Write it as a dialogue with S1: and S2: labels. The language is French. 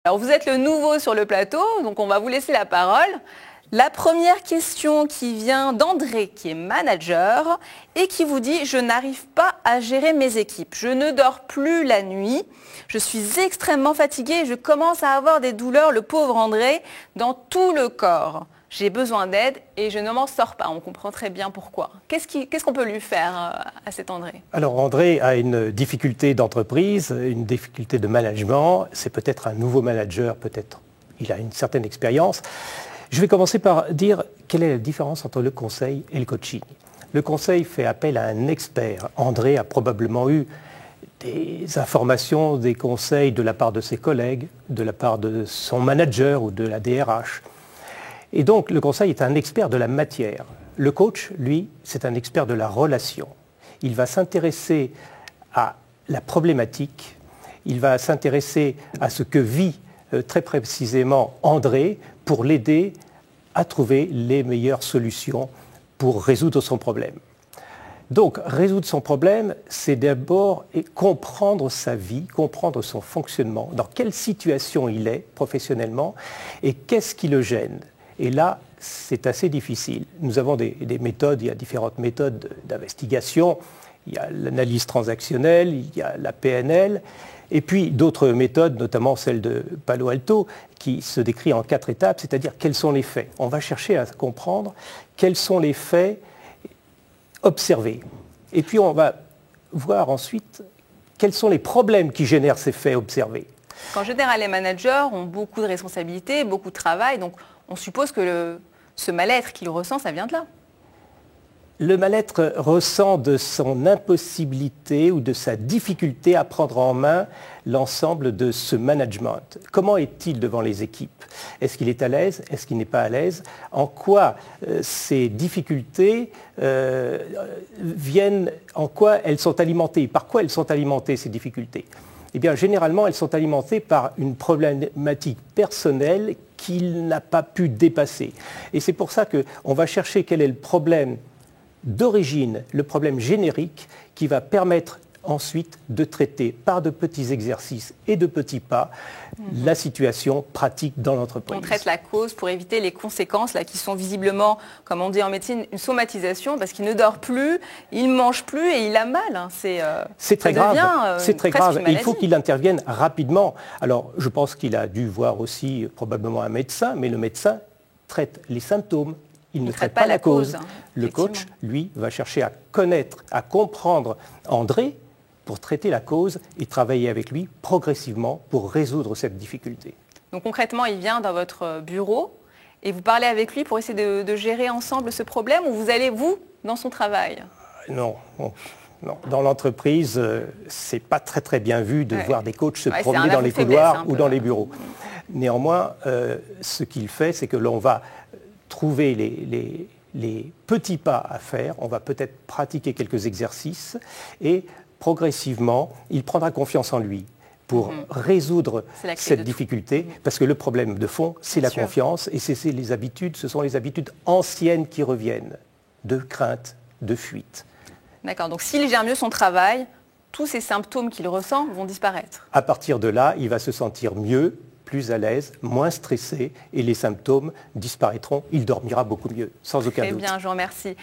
S1: Alors vous êtes le nouveau sur le plateau, donc on va vous laisser la parole. La première question qui vient d'André, qui est manager, et qui vous dit « Je n'arrive pas à gérer mes équipes. Je ne dors plus la nuit. Je suis extrêmement fatigué et je commence à avoir des douleurs, le pauvre André, dans tout le corps. J'ai besoin d'aide et je ne m'en sors pas. » On comprend très bien pourquoi. Qu'est-ce qu'on peut lui faire à cet André?
S2: Alors André a une difficulté d'entreprise, une difficulté de management. C'est peut-être un nouveau manager, peut-être il a une certaine expérience. Je vais commencer par dire quelle est la différence entre le conseil et le coaching. Le conseil fait appel à un expert. André a probablement eu des informations, des conseils de la part de ses collègues, de la part de son manager ou de la DRH. Et donc le conseil est un expert de la matière. Le coach, lui, c'est un expert de la relation. Il va s'intéresser à la problématique, il va s'intéresser à ce que vit très précisément André pour l'aider à trouver les meilleures solutions pour résoudre son problème. Donc, résoudre son problème, c'est d'abord comprendre sa vie, comprendre son fonctionnement, dans quelle situation il est professionnellement et qu'est-ce qui le gêne. Et là, c'est assez difficile. Nous avons des méthodes, il y a différentes méthodes d'investigation. Il y a l'analyse transactionnelle, il y a la PNL, et puis d'autres méthodes, notamment celle de Palo Alto, qui se décrit en 4 étapes, c'est-à-dire quels sont les faits. On va chercher à comprendre quels sont les faits observés. Et puis on va voir ensuite quels sont les problèmes qui génèrent ces faits observés.
S1: En général, les managers ont beaucoup de responsabilités, beaucoup de travail, donc on suppose que ce mal-être qu'il ressent, ça vient de là.
S2: Le mal-être ressent de son impossibilité ou de sa difficulté à prendre en main l'ensemble de ce management. Comment est-il devant les équipes? Est-ce qu'il est à l'aise? Est-ce qu'il n'est pas à l'aise? En quoi ces difficultés viennent, en quoi elles sont alimentées? Par quoi elles sont alimentées, ces difficultés? Eh bien, généralement, elles sont alimentées par une problématique personnelle qu'il n'a pas pu dépasser. Et c'est pour ça qu'on va chercher quel est le problème d'origine, le problème générique qui va permettre ensuite de traiter par de petits exercices et de petits pas la situation pratique dans l'entreprise.
S1: On traite la cause pour éviter les conséquences là, qui sont visiblement, comme on dit en médecine, une somatisation parce qu'il ne dort plus, il ne mange plus et il a mal.
S2: C'est très grave. C'est très grave. Il faut qu'il intervienne rapidement. Alors, je pense qu'il a dû voir aussi probablement un médecin, mais le médecin traite les symptômes. Il ne traite pas la cause. Le coach, lui, va chercher à connaître, à comprendre André pour traiter la cause et travailler avec lui progressivement pour résoudre cette difficulté.
S1: Donc concrètement, il vient dans votre bureau et vous parlez avec lui pour essayer de gérer ensemble ce problème ou vous allez, vous, dans son travail?
S2: Non. Non. Dans l'entreprise, c'est pas très bien vu de voir des coachs se promener dans les couloirs ou dans les bureaux. Néanmoins, ce qu'il fait, c'est que l'on va trouver les petits pas à faire, on va peut-être pratiquer quelques exercices et progressivement, il prendra confiance en lui pour résoudre cette difficulté, parce que le problème de fond, c'est la confiance et c'est les habitudes, ce sont les habitudes anciennes qui reviennent, de crainte, de fuite.
S1: D'accord, donc s'il gère mieux son travail, tous ces symptômes qu'il ressent vont disparaître.
S2: À partir de là, il va se sentir mieux, plus à l'aise, moins stressé et les symptômes disparaîtront. Il dormira beaucoup mieux, sans aucun doute.
S1: Très bien, je vous remercie.